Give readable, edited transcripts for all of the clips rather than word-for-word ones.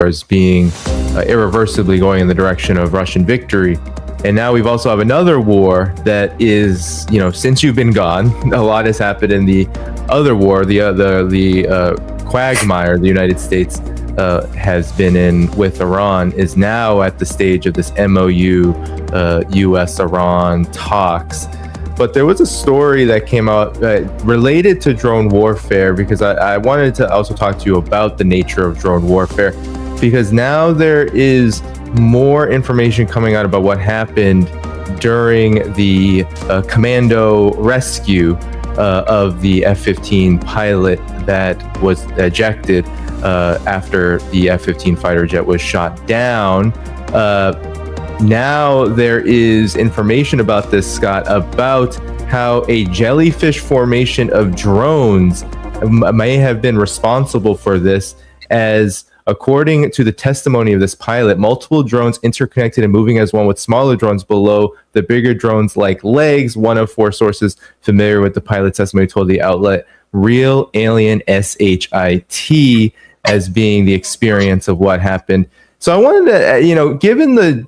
as being irreversibly going in the direction of Russian victory. And now we've also have another war that is, since you've been gone, a lot has happened in the other war, the quagmire the United States has been in with Iran is now at the stage of this MOU, U.S. Iran talks. But there was a story that came out related to drone warfare, because I wanted to also talk to you about the nature of drone warfare, because now there is more information coming out about what happened during the commando rescue of the F-15 pilot that was ejected after the F-15 fighter jet was shot down. Now there is information about this, Scott, about how a jellyfish formation of drones may have been responsible for this, as according to the testimony of this pilot, multiple drones interconnected and moving as one with smaller drones below the bigger drones like legs. One of 4 sources familiar with the pilot's testimony told the outlet Real Alien SHIT as being the experience of what happened. So I wanted to, given the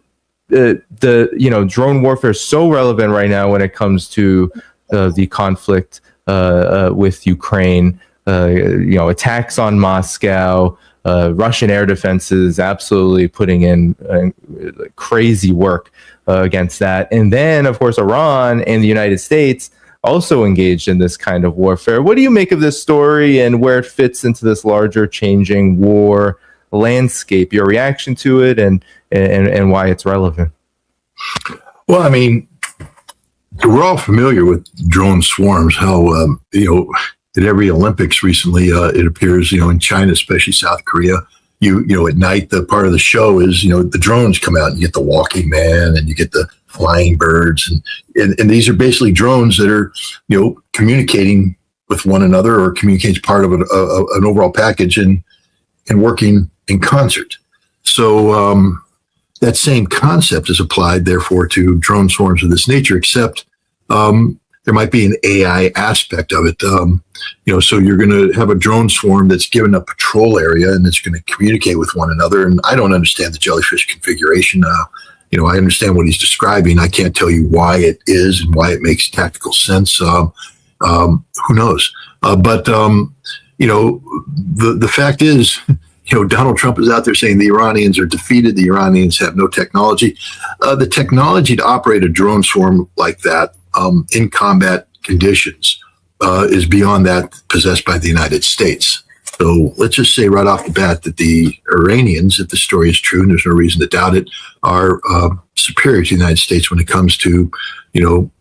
drone warfare is so relevant right now when it comes to the conflict with Ukraine, attacks on Moscow, Russian air defenses absolutely putting in crazy work against that. And then, of course, Iran and the United States also engaged in this kind of warfare. What do you make of this story and where it fits into this larger changing war landscape, your reaction to it, and why it's relevant? Well, I mean, we're all familiar with drone swarms, how, at every Olympics recently, it appears, in China, especially South Korea, at night, the part of the show is, the drones come out and you get the walking man and you get the flying birds. And these are basically drones that are, communicating with one another or communicating as part of an overall package and working in concert. So that same concept is applied, therefore, to drone swarms of this nature, except there might be an AI aspect of it. So you're going to have a drone swarm that's given a patrol area and it's going to communicate with one another. And I don't understand the Jellyfish configuration. I understand what he's describing. I can't tell you why it is and why it makes tactical sense. Who knows? But the fact is, Donald Trump is out there saying the Iranians are defeated. The Iranians have no technology. The technology to operate a drone swarm like that in combat conditions is beyond that possessed by the United States. So let's just say right off the bat that the Iranians, if the story is true, and there's no reason to doubt it, are superior to the United States when it comes to,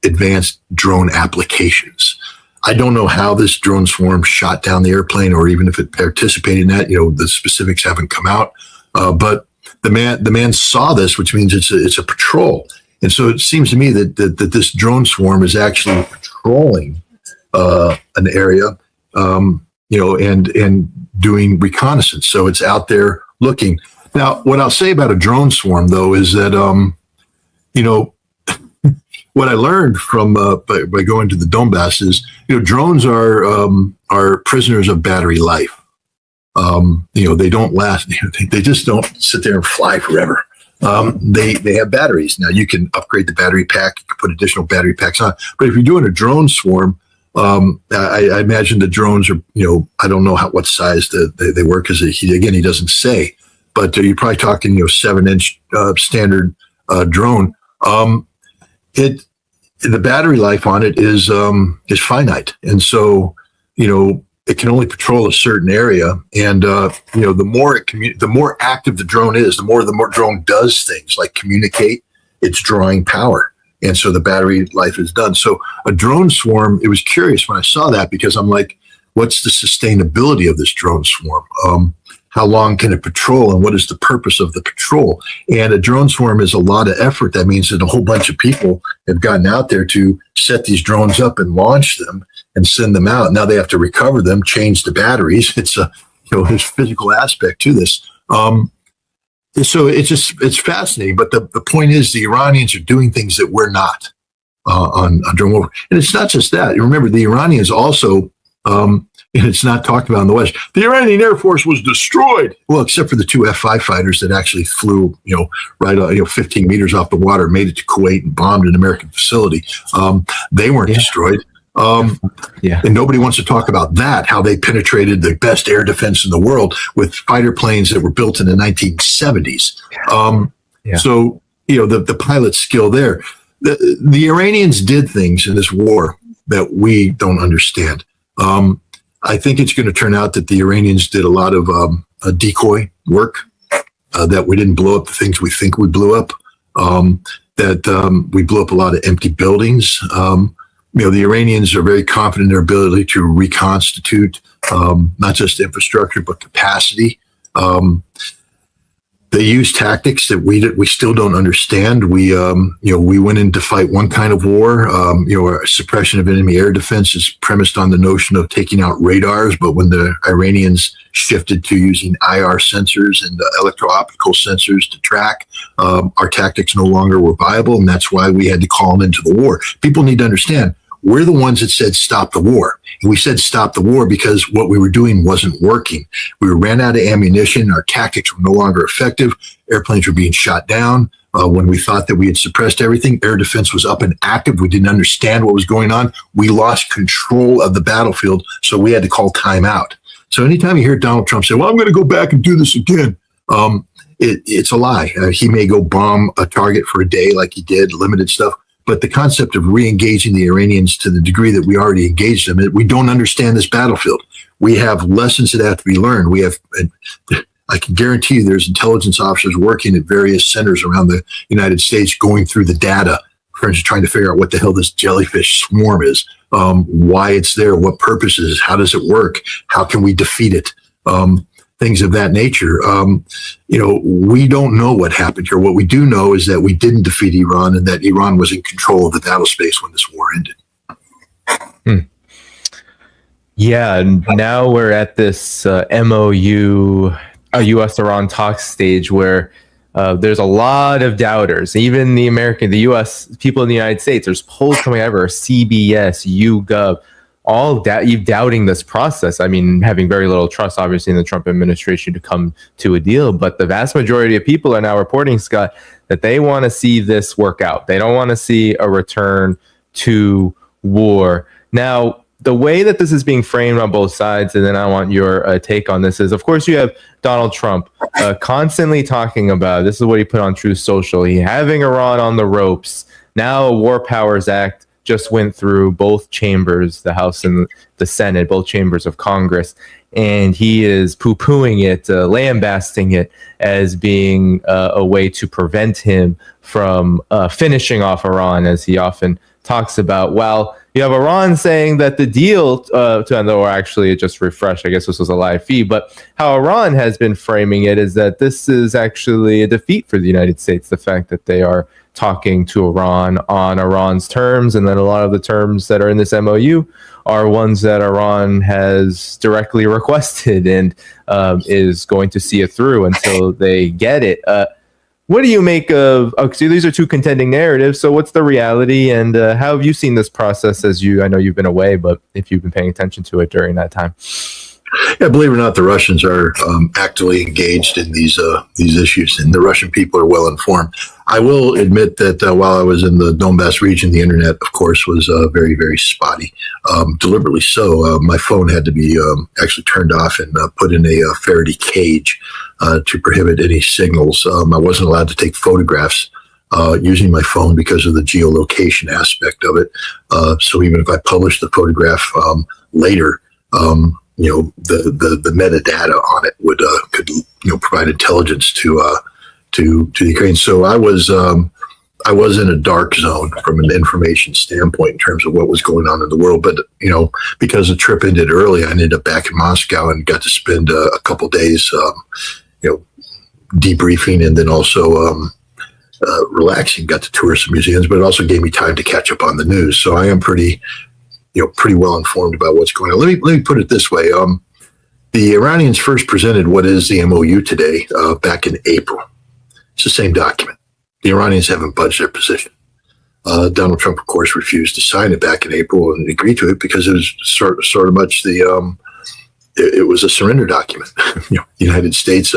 advanced drone applications. I don't know how this drone swarm shot down the airplane, or even if it participated in that. The specifics haven't come out. But the man saw this, which means it's a patrol. And so it seems to me that this drone swarm is actually patrolling an area, and doing reconnaissance. So it's out there looking. Now, what I'll say about a drone swarm, though, is that what I learned from by going to the Donbass is, drones are prisoners of battery life. They don't last. They just don't sit there and fly forever. They have batteries. Now you can upgrade the battery pack, you can put additional battery packs on. But if you're doing a drone swarm, I imagine the drones are, I don't know what size they were, because he doesn't say. But you're probably talking, 7-inch standard drone. The battery life on it is finite, and so it can only patrol a certain area, and the more active the drone is, the more drone does things like communicate. It's drawing power, and so the battery life is done. So a drone swarm, it was curious when I saw that, because I'm like, what's the sustainability of this drone swarm? How long can it patrol, and what is the purpose of the patrol? And a drone swarm is a lot of effort. That means that a whole bunch of people have gotten out there to set these drones up and launch them and send them out. Now they have to recover them, change the batteries. It's there's physical aspect to this. So it's fascinating. But the point is, the Iranians are doing things that we're not on drone warfare. And it's not just that. Remember, the Iranians also, and it's not talked about in the West. The Iranian Air Force was destroyed. Well, except for the two F-5 fighters that actually flew, right, 15 meters off the water, made it to Kuwait and bombed an American facility. They weren't destroyed. And nobody wants to talk about that, how they penetrated the best air defense in the world with fighter planes that were built in the 1970s. So, the pilot skill there. The Iranians did things in this war that we don't understand. I think it's going to turn out that the Iranians did a lot of decoy work, that we didn't blow up the things we think we blew up, that we blew up a lot of empty buildings. The Iranians are very confident in their ability to reconstitute not just infrastructure, but capacity. They use tactics that we still don't understand. We went in to fight one kind of war. Suppression of enemy air defense is premised on the notion of taking out radars. But when the Iranians shifted to using IR sensors and electro-optical sensors to track, our tactics no longer were viable, and that's why we had to call them into the war. People need to understand, we're the ones that said stop the war. And we said stop the war because what we were doing wasn't working. We ran out of ammunition. Our tactics were no longer effective. Airplanes were being shot down. When we thought that we had suppressed everything, air defense was up and active. We didn't understand what was going on. We lost control of the battlefield, so we had to call time out. So anytime you hear Donald Trump say, well, I'm going to go back and do this again, it's a lie. He may go bomb a target for a day like he did, limited stuff. But the concept of re-engaging the Iranians to the degree that we already engaged them, we don't understand this battlefield. We have lessons that have to be learned. I can guarantee you there's intelligence officers working at various centers around the United States going through the data, for instance, trying to figure out what the hell this jellyfish swarm is, why it's there, what purposes, how does it work, how can we defeat it, things of that nature. We don't know what happened here. What we do know is that we didn't defeat Iran and that Iran was in control of the battle space when this war ended. Yeah, and now we're at this MOU, U.S. Iran talks stage where there's a lot of doubters. Even the U.S. people in the United States, there's polls coming out of CBS, YouGov, all doubting this process. I mean, having very little trust, obviously, in the Trump administration to come to a deal. But the vast majority of people are now reporting, Scott, that they want to see this work out. They don't want to see a return to war. Now, the way that this is being framed on both sides, and then I want your take on this, is, of course, you have Donald Trump constantly talking about, this is what he put on Truth Social, he having Iran on the ropes. Now a War Powers Act just went through both chambers, the House and the Senate, both chambers of Congress, and he is poo-pooing it, lambasting it as being a way to prevent him from finishing off Iran, as he often talks about. While you have Iran saying that the deal, or actually it just refreshed, I guess this was a live feed, but how Iran has been framing it is that this is actually a defeat for the United States, the fact that they are talking to Iran on Iran's terms, and then a lot of the terms that are in this MOU are ones that Iran has directly requested and is going to see it through until they get it. What do you make of, so these are two contending narratives, so what's the reality, and how have you seen this process I know you've been away, but if you've been paying attention to it during that time? Yeah, believe it or not, the Russians are actively engaged in these issues, and the Russian people are well informed. I will admit that while I was in the Donbass region, the internet, of course, was very, very spotty, deliberately so. My phone had to be actually turned off and put in a Faraday cage to prohibit any signals. I wasn't allowed to take photographs using my phone because of the geolocation aspect of it. So even if I published the photograph later, the metadata on it could provide intelligence to the Ukrainians. So I was in a dark zone from an information standpoint in terms of what was going on in the world. But because the trip ended early, I ended up back in Moscow and got to spend a couple days, debriefing and then also relaxing. Got to tour some museums, but it also gave me time to catch up on the news. So I am pretty well informed about what's going on. Let me put it this way. The Iranians first presented what is the MOU today back in April. It's the same document. The Iranians haven't budged their position. Donald Trump, of course, refused to sign it back in April and agree to it because it was sort of much the it was a surrender document. The United States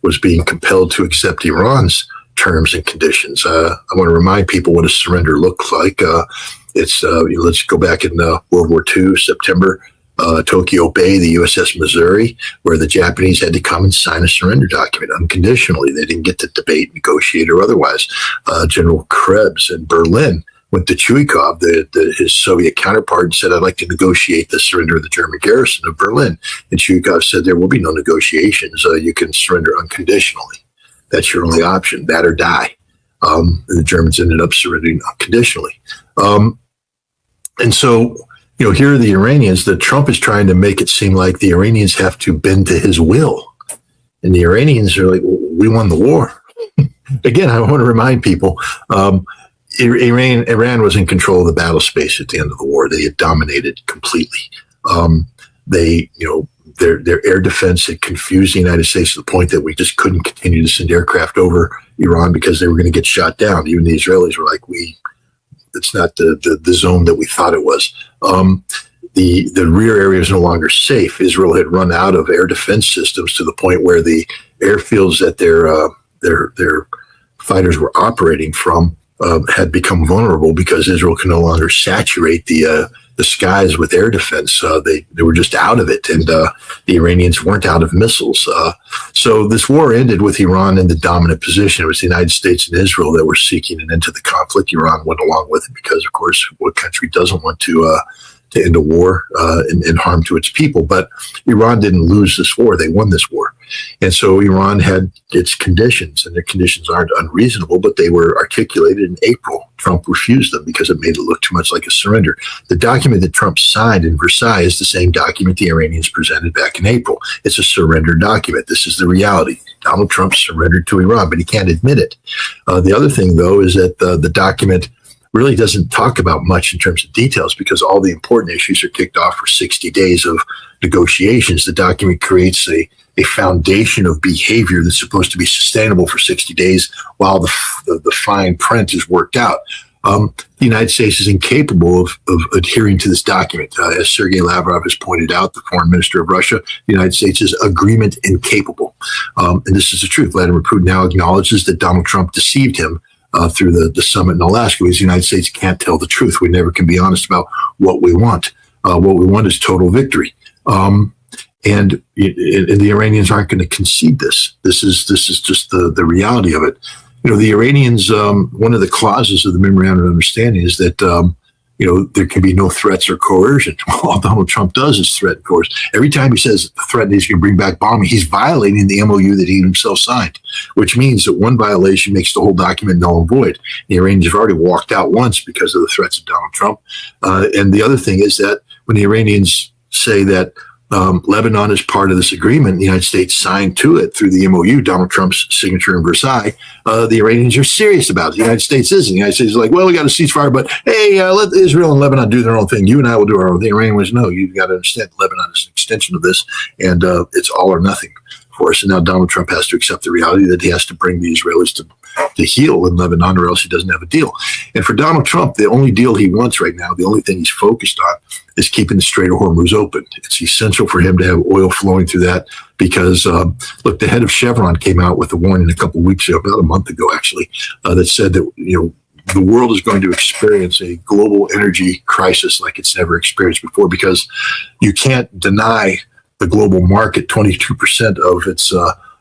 was being compelled to accept Iran's terms and conditions. I want to remind people what a surrender looks like. Let's go back in World War II, September, Tokyo Bay, the USS Missouri, where the Japanese had to come and sign a surrender document unconditionally. They didn't get to debate, negotiate, or otherwise. General Krebs in Berlin went to Chuikov, his Soviet counterpart, and said, I'd like to negotiate the surrender of the German garrison of Berlin. And Chuikov said, there will be no negotiations. You can surrender unconditionally. That's your only option, that or die. And the Germans ended up surrendering unconditionally. And so, here are the Iranians, that Trump is trying to make it seem like the Iranians have to bend to his will. And the Iranians are like, we won the war. Again, I want to remind people, Iran was in control of the battle space at the end of the war. They had dominated completely. Their air defense had confused the United States to the point that we just couldn't continue to send aircraft over Iran because they were going to get shot down. Even the Israelis were like, it's not the zone that we thought it was. The rear area is no longer safe. Israel had run out of air defense systems to the point where the airfields that their fighters were operating from had become vulnerable because Israel can no longer saturate the skies with air defense. They were just out of it, and the Iranians weren't out of missiles. So this war ended with Iran in the dominant position. It was the United States and Israel that were seeking an end to the conflict. Iran went along with it because, of course, what country doesn't want to end a war and harm to its people? But Iran didn't lose this war. They won this war. And so Iran had its conditions, and their conditions aren't unreasonable, but they were articulated in April. Trump refused them because it made it look too much like a surrender. The document that Trump signed in Versailles is the same document the Iranians presented back in April. It's a surrender document. This is the reality. Donald Trump surrendered to Iran, but he can't admit it. The other thing, though, is that the document really doesn't talk about much in terms of details because all the important issues are kicked off for 60 days of negotiations. The document creates a foundation of behavior that's supposed to be sustainable for 60 days while the fine print is worked out. The United States is incapable of adhering to this document. As Sergei Lavrov has pointed out, the foreign minister of Russia, the United States is agreement incapable. And this is the truth. Vladimir Putin now acknowledges that Donald Trump deceived him through the summit in Alaska, because the United States can't tell the truth. We never can be honest about what we want. What we want is total victory. And the Iranians aren't going to concede this. This is just the reality of it. The Iranians, one of the clauses of the memorandum of understanding is that, there can be no threats or coercion. All Donald Trump does is threaten, coerce. Every time he says the threat he's going to bring back bombing, he's violating the MOU that he himself signed, which means that one violation makes the whole document null and void. The Iranians have already walked out once because of the threats of Donald Trump. And the other thing is that when the Iranians say that Lebanon is part of this agreement, the United States signed to it through the MOU, Donald Trump's signature in Versailles, the Iranians are serious about it. The United States isn't. The United States is like, well, we got a ceasefire, but hey, let Israel and Lebanon do their own thing. You and I will do our own thing. The Iranians, no, you've got to understand Lebanon is an extension of this, and it's all or nothing for us. And now Donald Trump has to accept the reality that he has to bring the Israelis to heel in Lebanon, or else he doesn't have a deal. And for Donald Trump, the only deal he wants right now, the only thing he's focused on, is keeping the Strait of Hormuz open. It's essential for him to have oil flowing through that because, look, the head of Chevron came out with a warning a couple of weeks ago, about a month ago, actually, that said that, the world is going to experience a global energy crisis like it's never experienced before, because you can't deny the global market 22%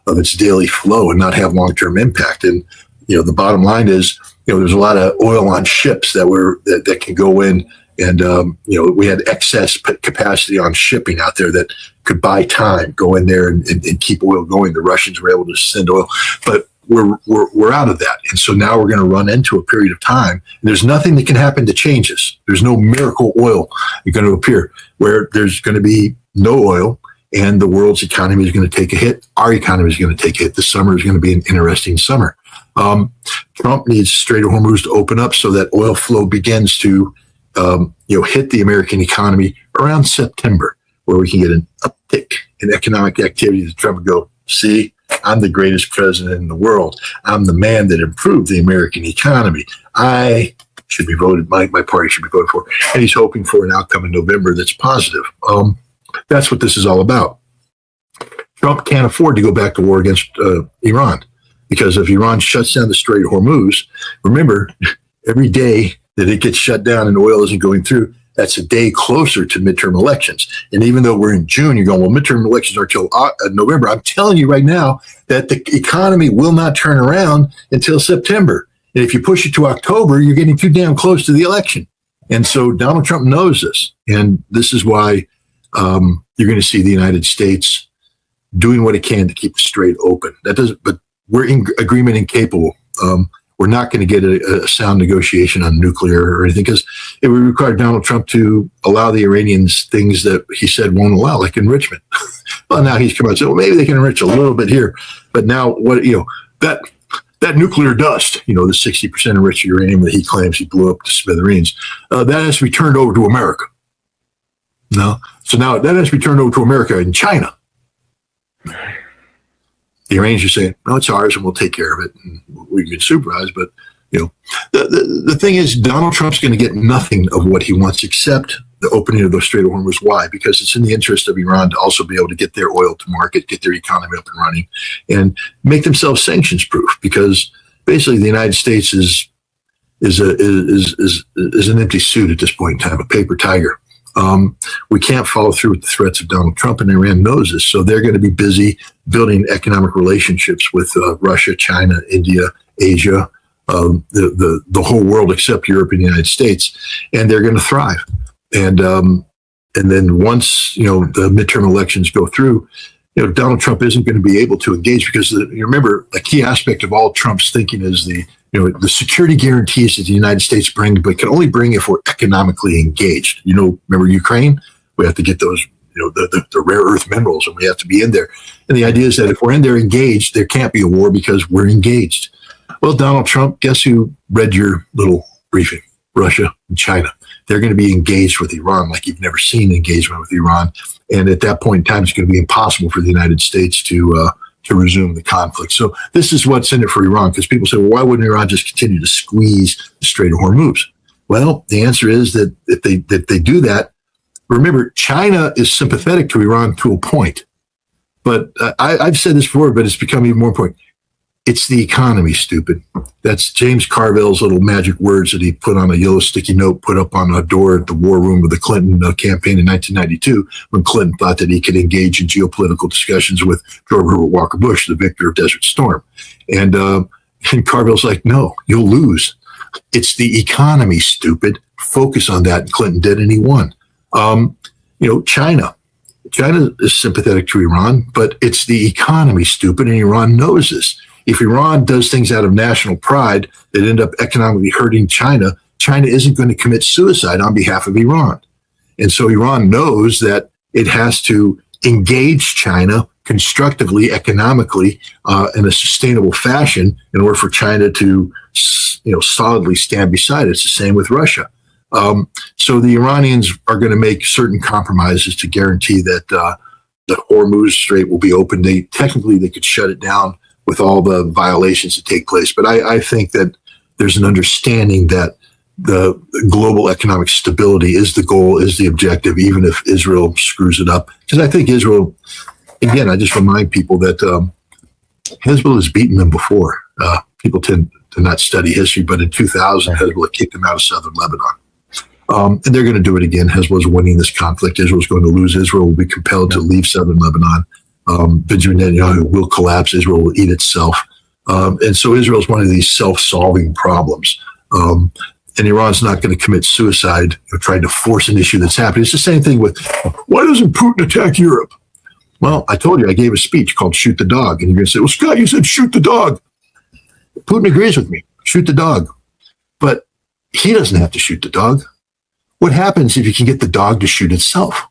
of its daily flow and not have long-term impact. And, the bottom line is, there's a lot of oil on ships that can go in. And, we had excess capacity on shipping out there that could buy time, go in there and keep oil going. The Russians were able to send oil, but we're out of that. And so now we're going to run into a period of time. And there's nothing that can happen to change this. There's no miracle oil going to appear where there's going to be no oil and the world's economy is going to take a hit. Our economy is going to take a hit. This summer is going to be an interesting summer. Trump needs Strait of Hormuz to open up so that oil flow begins to hit the American economy around September, where we can get an uptick in economic activity. That Trump would go, see, I'm the greatest president in the world. I'm the man that improved the American economy. I should be voted, my party should be voted for. And he's hoping for an outcome in November that's positive. That's what this is all about. Trump can't afford to go back to war against Iran, because if Iran shuts down the Strait of Hormuz, remember, every day that it gets shut down and oil isn't going through, that's a day closer to midterm elections. And even though we're in June, you're going, well, midterm elections are till November. I'm telling you right now that the economy will not turn around until September. And if you push it to October, you're getting too damn close to the election. And so Donald Trump knows this. And this is why you're going to see the United States doing what it can to keep the strait open. But we're in agreement incapable. We're not going to get a sound negotiation on nuclear or anything, because it would require Donald Trump to allow the Iranians things that he said won't allow, like enrichment. Well, now he's come out and said, well, maybe they can enrich a little bit here. But now, that nuclear dust, the 60% enriched uranium that he claims he blew up to smithereens, that has to be turned over to America. No. So now that has to be turned over to America and China. The Iranians are saying, no, it's ours and we'll take care of it. And we can supervise. But, the thing is, Donald Trump's going to get nothing of what he wants except the opening of the Strait of Hormuz. Why? Because it's in the interest of Iran to also be able to get their oil to market, get their economy up and running, and make themselves sanctions proof. Because basically the United States is an empty suit at this point in time, a paper tiger. We can't follow through with the threats of Donald Trump, and Iran knows this. So they're going to be busy building economic relationships with Russia, China, India, Asia, the whole world except Europe and the United States, and they're going to thrive. And then once the midterm elections go through, Donald Trump isn't going to be able to engage, because you remember a key aspect of all Trump's thinking is the security guarantees that the United States bring, but can only bring if we're economically engaged. Remember Ukraine? We have to get those, the rare earth minerals, and we have to be in there. And the idea is that if we're in there engaged, there can't be a war because we're engaged. Well, Donald Trump, guess who read your little briefing? Russia and China. They're going to be engaged with Iran like you've never seen engagement with Iran. And at that point in time, it's going to be impossible for the United States to resume the conflict. So this is what's in it for Iran, because people say, well, why wouldn't Iran just continue to squeeze the Strait of Hormuz? Well, the answer is that if they do that, remember, China is sympathetic to Iran to a point. But I've said this before, but it's become even more important. It's the economy, stupid. That's James Carville's little magic words that he put on a yellow sticky note, put up on a door at the war room of the Clinton campaign in 1992, when Clinton thought that he could engage in geopolitical discussions with George Herbert Walker Bush, the victor of Desert Storm. And Carville's like, no, you'll lose. It's the economy, stupid. Focus on that. And Clinton did, and he won. China. China is sympathetic to Iran, but it's the economy, stupid, and Iran knows this. If Iran does things out of national pride that end up economically hurting China, China isn't going to commit suicide on behalf of Iran. And so Iran knows that it has to engage China constructively, economically, in a sustainable fashion in order for China to, solidly stand beside it. It's the same with Russia. So the Iranians are going to make certain compromises to guarantee that the Hormuz Strait will be open. They could shut it down with all the violations that take place. But I think that there's an understanding that the global economic stability is the goal, is the objective, even if Israel screws it up. Because I think Israel, again, I just remind people that Hezbollah has beaten them before. People tend to not study history, but in 2000, Hezbollah kicked them out of southern Lebanon. And they're going to do it again. Hezbollah is winning this conflict. Israel is going to lose. Israel will be compelled to leave southern Lebanon. Benjamin Netanyahu will collapse. Israel will eat itself. And so Israel is one of these self-solving problems. And Iran's not going to commit suicide trying to force an issue that's happening. It's the same thing with, why doesn't Putin attack Europe? Well, I told you, I gave a speech called Shoot the Dog. And you're going to say, well, Scott, you said shoot the dog. Putin agrees with me. Shoot the dog. But he doesn't have to shoot the dog. What happens if you can get the dog to shoot itself?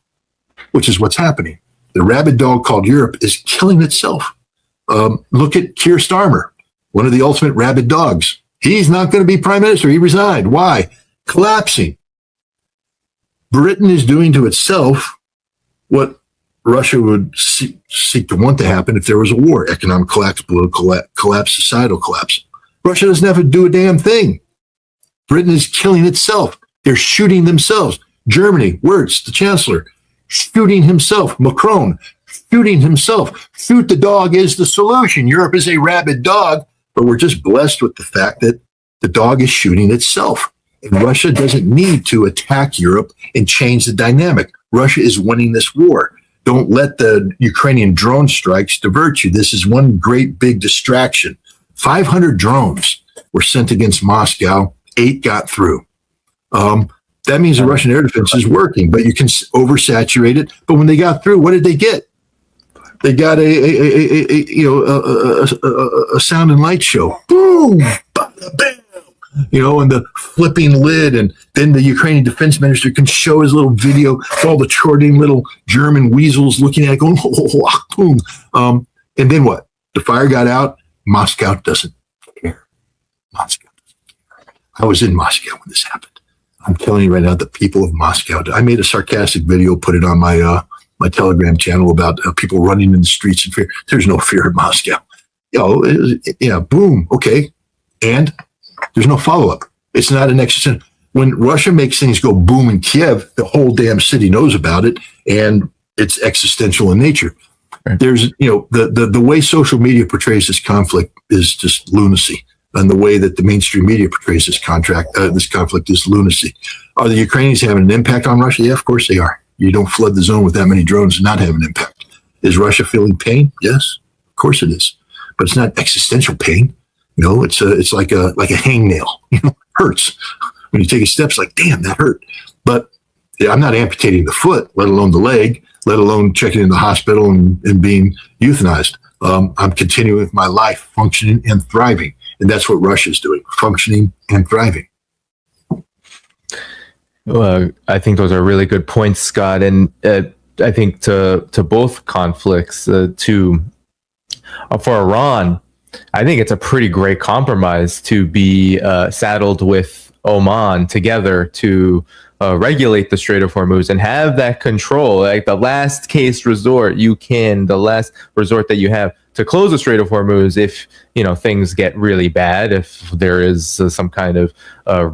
Which is what's happening. The rabid dog called Europe is killing itself. Look at Keir Starmer, one of the ultimate rabid dogs. He's not going to be prime minister. He resigned. Why? Collapsing. Britain is doing to itself what Russia would seek to want to happen if there was a war: economic collapse, political collapse, societal collapse. Russia doesn't have to do a damn thing. Britain is killing itself. They're shooting themselves. Germany, Wirtz, the chancellor, shooting himself. Macron, shooting himself. Shoot the dog is the solution. Europe is a rabid dog, but we're just blessed with the fact that the dog is shooting itself. And Russia doesn't need to attack Europe and change the dynamic. Russia is winning this war. Don't let the Ukrainian drone strikes divert you. This is one great big distraction. 500 drones were sent against Moscow. 8 got through. That means the Russian air defense is working, but you can oversaturate it. But when they got through, what did they get? They got a sound and light show. Boom, bada, bam. And the flipping lid, and then the Ukrainian defense minister can show his little video of all the chortling little German weasels looking at it going, oh, boom. And then what? The fire got out. Moscow doesn't care. Moscow doesn't care. I was in Moscow when this happened. I'm telling you right now, the people of Moscow, I made a sarcastic video, put it on my Telegram channel about people running in the streets in fear. There's no fear in Moscow. Boom. Okay. And there's no follow-up. It's not an existential. When Russia makes things go boom in Kiev, the whole damn city knows about it, and it's existential in nature. Right. There's, the way social media portrays this conflict is just lunacy, and the way that the mainstream media portrays this conflict is lunacy. Are the Ukrainians having an impact on Russia? Yeah, of course they are. You don't flood the zone with that many drones and not have an impact. Is Russia feeling pain? Yes, of course it is, but it's not existential pain. It's like a hangnail. Hurts when you take a step. It's like, damn, that hurt. But I'm not amputating the foot, let alone the leg, let alone checking in the hospital and being euthanized. I'm continuing with my life, functioning and thriving, and that's what Russia's doing, functioning and thriving. Well, I think those are really good points, Scott, and I think to both conflicts, for Iran, I think it's a pretty great compromise to be saddled with Oman together to regulate the Strait of Hormuz and have that control, like the last case resort the last resort that you have to close the Strait of Hormuz if things get really bad, if there is some kind of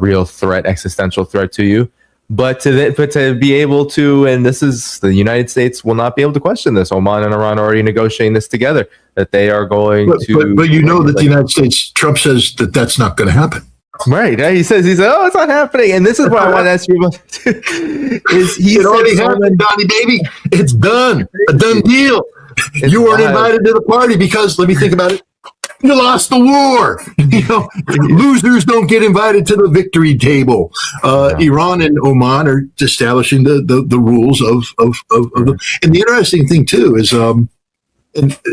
real threat, existential threat to you. But to be able to, and this is, the United States will not be able to question this. Oman and Iran are already negotiating this together, that they are going to. But that the United States, Trump says that that's not going to happen. Right. He says, oh, it's not happening. And this is what I want to ask you about. It already happened, Donnie, baby. It's done. A done deal. You weren't invited to the party because, let me think about it. You lost the war. Losers don't get invited to the victory table. Iran and Oman are establishing the rules of the. And the interesting thing too is, and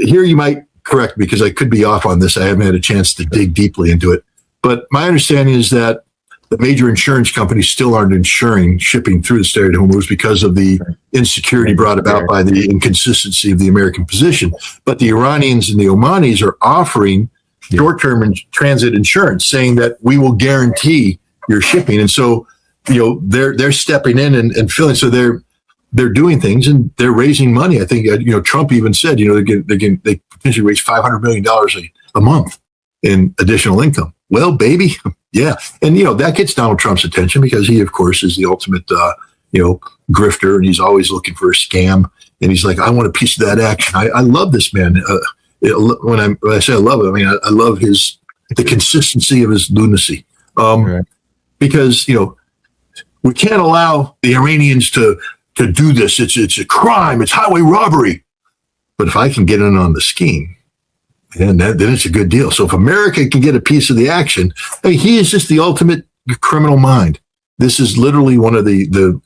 here you might correct me because I could be off on this. I haven't had a chance to dig deeply into it. But my understanding is that the major insurance companies still aren't insuring shipping through the Strait of Hormuz because of the insecurity brought about by the inconsistency of the American position. But the Iranians and the Omanis are offering short-term transit insurance, saying that we will guarantee your shipping. And so, they're stepping in and filling. So they're doing things and they're raising money. I think Trump even said they potentially raise $500 million a month in additional income. Well, baby, yeah. And, that gets Donald Trump's attention because he, of course, is the ultimate, grifter, and he's always looking for a scam. And he's like, I want a piece of that action. I love this man. When I say I love it, I mean, I love the consistency of his lunacy. Because, we can't allow the Iranians to do this. It's a crime. It's highway robbery. But if I can get in on the scheme, and then it's a good deal. So if America can get a piece of the action, he is just the ultimate criminal mind. This is literally one of the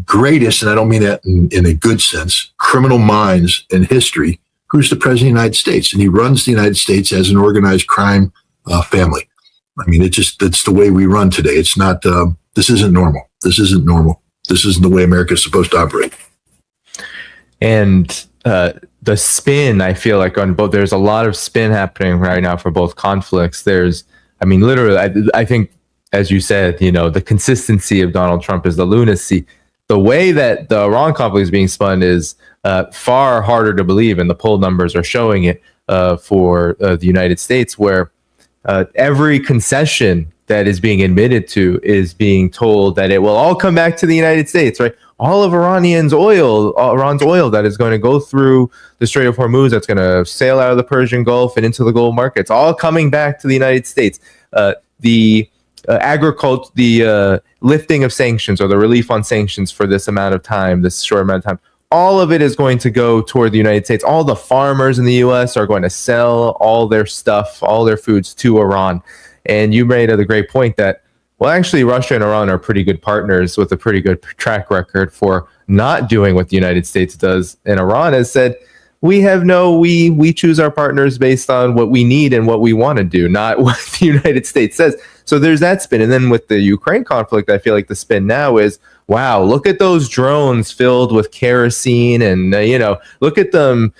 greatest, and I don't mean that in a good sense, criminal minds in history, who's the president of the United States. And he runs the United States as an organized crime family. I mean, it's the way we run today. It's not, this isn't normal. This isn't normal. This isn't the way America is supposed to operate. And the spin, I feel like on both, there's a lot of spin happening right now for both conflicts. Literally, I think, as you said, the consistency of Donald Trump is the lunacy. The way that the Iran conflict is being spun is far harder to believe, and the poll numbers are showing it for the United States, where every concession that is being admitted to is being told that it will all come back to the United States, right? all of Iran's oil that is going to go through the Strait of Hormuz, that's going to sail out of the Persian Gulf and into the global markets, all coming back to the United States. The agriculture, the lifting of sanctions or the relief on sanctions for this amount of time, this short amount of time, all of it is going to go toward the United States. All the farmers in the U.S. are going to sell all their stuff, all their foods to Iran. And you made a great point that, well, actually, Russia and Iran are pretty good partners with a pretty good track record for not doing what the United States does. And Iran has said, we choose our partners based on what we need and what we want to do, not what the United States says. So there's that spin. And then with the Ukraine conflict, I feel like the spin now is, wow, look at those drones filled with kerosene and, look at them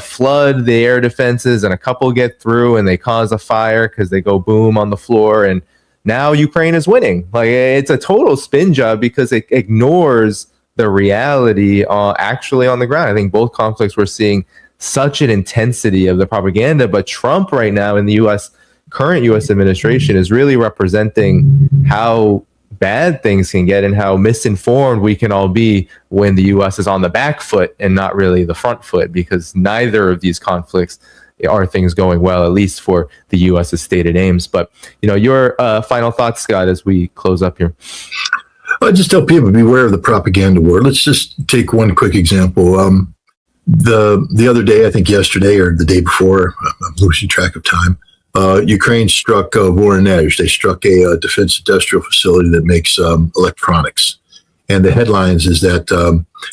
flood the air defenses and a couple get through and they cause a fire because they go boom on the floor. And now Ukraine is winning. Like, it's a total spin job because it ignores the reality actually on the ground. I think both conflicts we're seeing such an intensity of the propaganda, but Trump right now in the current U.S. administration is really representing how bad things can get and how misinformed we can all be when the U.S. is on the back foot and not really the front foot, because neither of these conflicts are things going well, at least for the U.S.'s stated aims. But, your final thoughts, Scott, as we close up here. I just tell people beware of the propaganda war. Let's just take one quick example. The other day, I think yesterday or the day before, I'm losing track of time, Ukraine struck Voronezh. They struck a defense industrial facility that makes electronics. And the headlines is that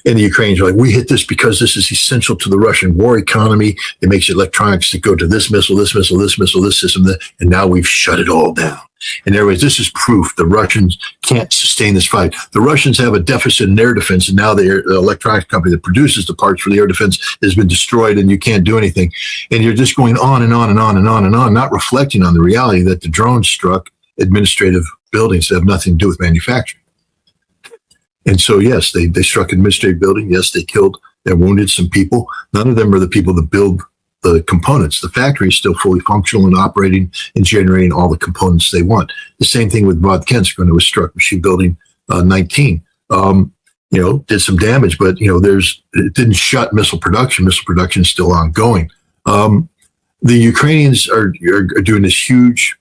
in the Ukrainians are like, we hit this because this is essential to the Russian war economy. It makes electronics that go to this missile, this missile, this missile, this system, and now we've shut it all down. And anyways, this is proof the Russians can't sustain this fight. The Russians have a deficit in air defense, and now the electronics company that produces the parts for the air defense has been destroyed, and you can't do anything. And you're just going on and on and on and on and on, not reflecting on the reality that the drones struck administrative buildings that have nothing to do with manufacturing. And so, yes, they struck an administrative building. Yes, they wounded some people. None of them are the people that build the components. The factory is still fully functional and operating and generating all the components they want. The same thing with Vodkensk when it was struck, Machine Building 19. Did some damage, but it didn't shut missile production. Missile production is still ongoing. The Ukrainians are doing this huge,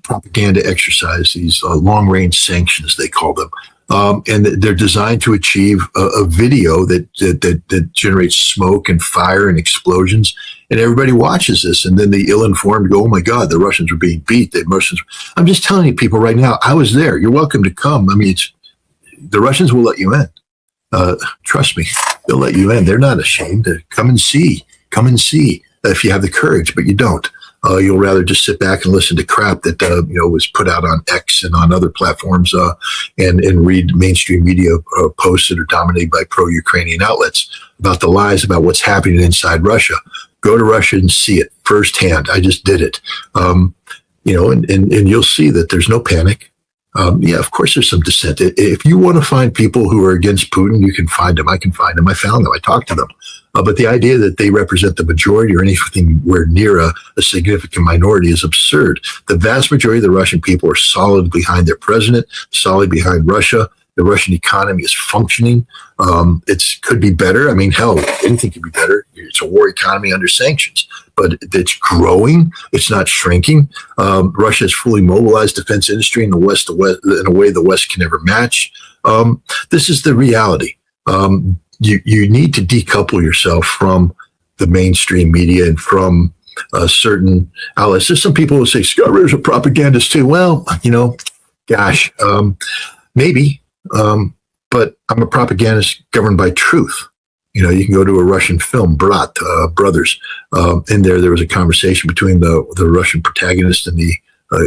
propaganda exercise. These long-range sanctions, they call them. And they're designed to achieve a video that generates smoke and fire and explosions, and everybody watches this. And then the ill-informed go, "Oh my God, the Russians are being beat." I'm just telling you, people, right now. I was there. You're welcome to come. I mean, the Russians will let you in. Trust me, they'll let you in. They're not ashamed to come and see. Come and see if you have the courage, but you don't. You'll rather just sit back and listen to crap that was put out on X and on other platforms, and read mainstream media posts that are dominated by pro-Ukrainian outlets about the lies about what's happening inside Russia. Go to Russia and see it firsthand. I just did it, and you'll see that there's no panic. Of course, there's some dissent. If you want to find people who are against Putin, you can find them. I can find them. I found them. I talked to them. But the idea that they represent the majority or anything where near a significant minority is absurd. The vast majority of the Russian people are solid behind their president, solid behind Russia. The Russian economy is functioning. It could be better. I mean, hell, anything could be better. It's a war economy under sanctions, but it's growing. It's not shrinking. Russia has fully mobilized defense industry in the West in a way the West can never match. This is the reality. You need to decouple yourself from the mainstream media and from certain outlets. There's some people who say, Scott Ritter's a propagandist too. Well, maybe. But I'm a propagandist governed by truth. You can go to a Russian film, Brat, Brothers. In there was a conversation between the Russian protagonist and the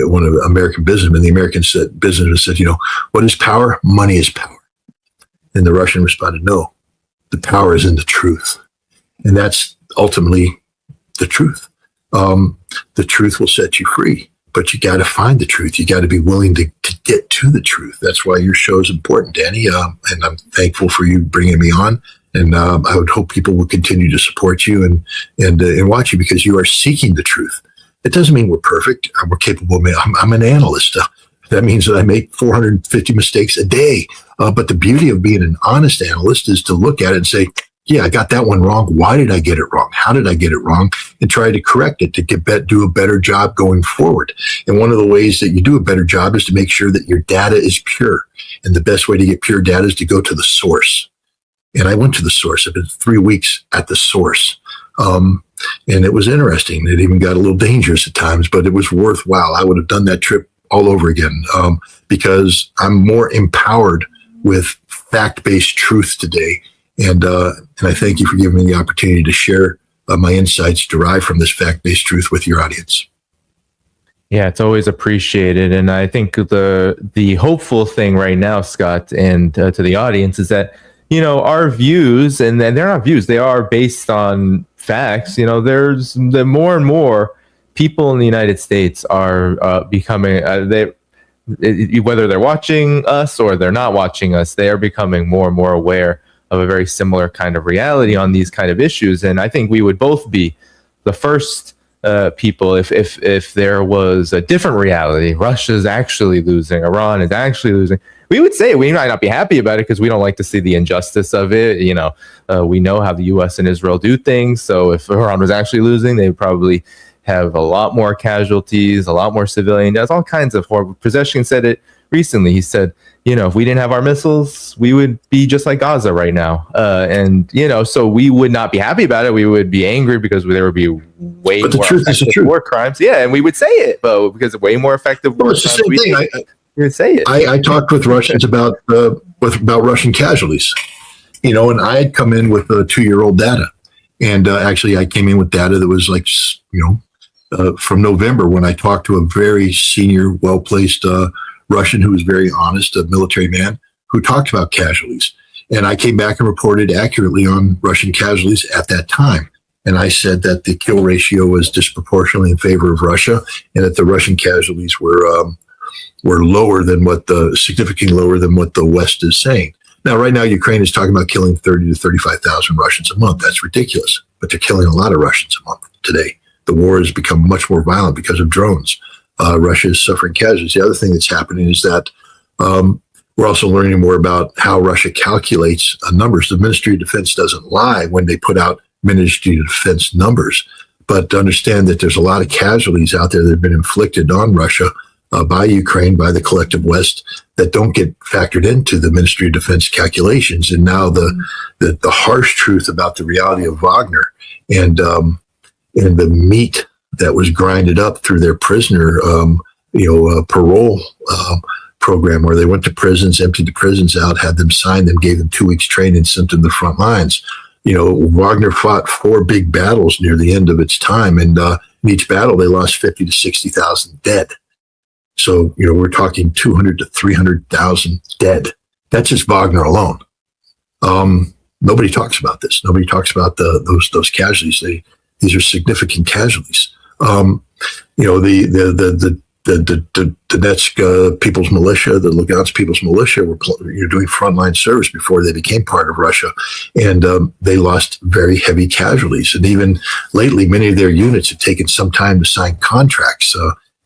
one of the American businessmen. The American businessman said, what is power? Money is power. And the Russian responded, no, the power is in the truth. And that's ultimately the truth. The truth will set you free. But you got to find the truth. You got to be willing to get to the truth. That's why your show is important, Danny. And I'm thankful for you bringing me on. And I would hope people will continue to support you and watch you, because you are seeking the truth. It doesn't mean we're perfect. We're capable. I'm an analyst. That means that I make 450 mistakes a day. But the beauty of being an honest analyst is to look at it and say, yeah, I got that one wrong. Why did I get it wrong? How did I get it wrong? And try to correct it to do a better job going forward. And one of the ways that you do a better job is to make sure that your data is pure. And the best way to get pure data is to go to the source. And I went to the source. I've been 3 weeks at the source. And it was interesting. It even got a little dangerous at times, but it was worthwhile. I would have done that trip all over again because I'm more empowered with fact-based truth today. And I thank you for giving me the opportunity to share my insights derived from this fact-based truth with your audience. Yeah, it's always appreciated. And I think the hopeful thing right now, Scott, and to the audience is that, our views, and they're not views, they are based on facts. There's the more and more people in the United States are becoming, whether they're watching us or they're not watching us, they are becoming more and more aware of a very similar kind of reality on these kind of issues. And I think we would both be the first people if there was a different reality. Russia's actually losing, Iran is actually losing. We would say we might not be happy about it because we don't like to see the injustice of it. We know how the U.S. and Israel do things. So if Iran was actually losing, they would probably have a lot more casualties, a lot more civilian deaths, all kinds of horrible. Possession said it recently. He said, if we didn't have our missiles, we would be just like Gaza right now. So we would not be happy about it. We would be angry because there would be way more effective war crimes. Yeah, and we would say it, but because way more effective war crimes. It's the same thing. We would say it. I talked with Russians about Russian casualties, and I had come in with 2-year-old data. And actually, I came in with data that was like, from November when I talked to a very senior, well-placed Russian who was very honest, a military man who talked about casualties. And I came back and reported accurately on Russian casualties at that time. And I said that the kill ratio was disproportionately in favor of Russia and that the Russian casualties were significantly lower than what the West is saying. Now, right now, Ukraine is talking about killing 30 to 35,000 Russians a month. That's ridiculous. But they're killing a lot of Russians a month today. The war has become much more violent because of drones. Russia is suffering casualties. The other thing that's happening is that we're also learning more about how Russia calculates numbers. The Ministry of Defense doesn't lie when they put out Ministry of Defense numbers. But to understand that there's a lot of casualties out there that have been inflicted on Russia by Ukraine, by the collective West, that don't get factored into the Ministry of Defense calculations. And now the harsh truth about the reality of Wagner and the meat that was grinded up through their prisoner, parole program, where they went to prisons, emptied the prisons out, had them sign them, gave them 2 weeks training, sent them to the front lines. Wagner fought 4 big battles near the end of its time, and in each battle they lost 50 to 60,000 dead. So, we're talking 200 to 300,000 dead. That's just Wagner alone. Nobody talks about this. Nobody talks about those casualties. These are significant casualties. The Donetsk People's Militia, the Lugansk People's Militia were doing frontline service before they became part of Russia, and they lost very heavy casualties. And even lately, many of their units have taken some time to sign contracts.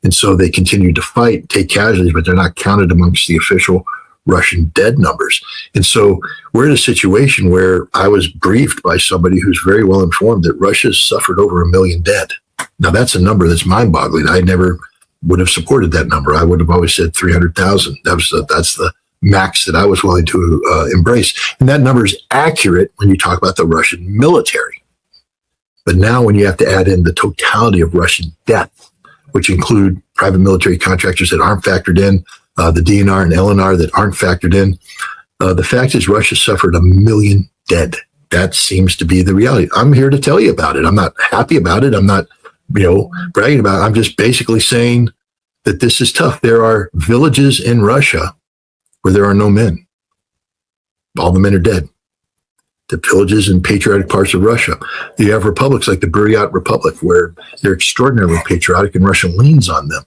And so they continue to fight, take casualties, but they're not counted amongst the official Russian dead numbers. And so we're in a situation where I was briefed by somebody who's very well informed that Russia's suffered over 1 million dead. Now, that's a number that's mind-boggling. I never would have supported that number. I would have always said 300,000. That's the max that I was willing to embrace. And that number is accurate when you talk about the Russian military. But now when you have to add in the totality of Russian death, which include private military contractors that aren't factored in, the DNR and LNR that aren't factored in. The fact is Russia suffered 1 million dead. That seems to be the reality. I'm here to tell you about it. I'm not happy about it. I'm not, bragging about it. I'm just basically saying that this is tough. There are villages in Russia where there are no men. All the men are dead. The villages in patriotic parts of Russia. You have republics like the Buryat Republic, where they're extraordinarily patriotic, and Russia leans on them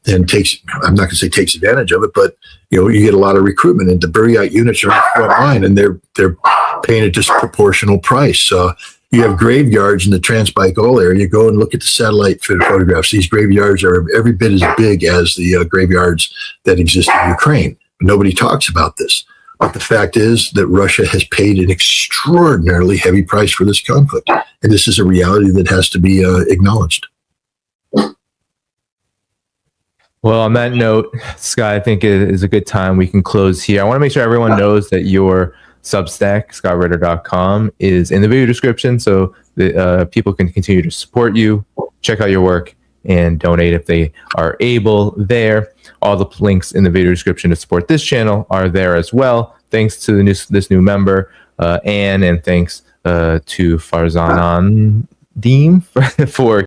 and takes. I'm not going to say takes advantage of it, but you get a lot of recruitment, and the Buryat units are on the front line, and they're paying a disproportional price. You have graveyards in the Transbaikal oil area. Go and look at the satellite photographs. These graveyards are every bit as big as the graveyards that exist in Ukraine. Nobody talks about this. But the fact is that Russia has paid an extraordinarily heavy price for this conflict. And this is a reality that has to be acknowledged. Well, on that note, Scott, I think it is a good time we can close here. I want to make sure everyone knows that your Substack, scottritter.com, is in the video description, so that people can continue to support you, check out your work, and donate if they are able there. All the links in the video description to support this channel are there as well. Thanks to this new member, Anne, and thanks to Farzanan Deem for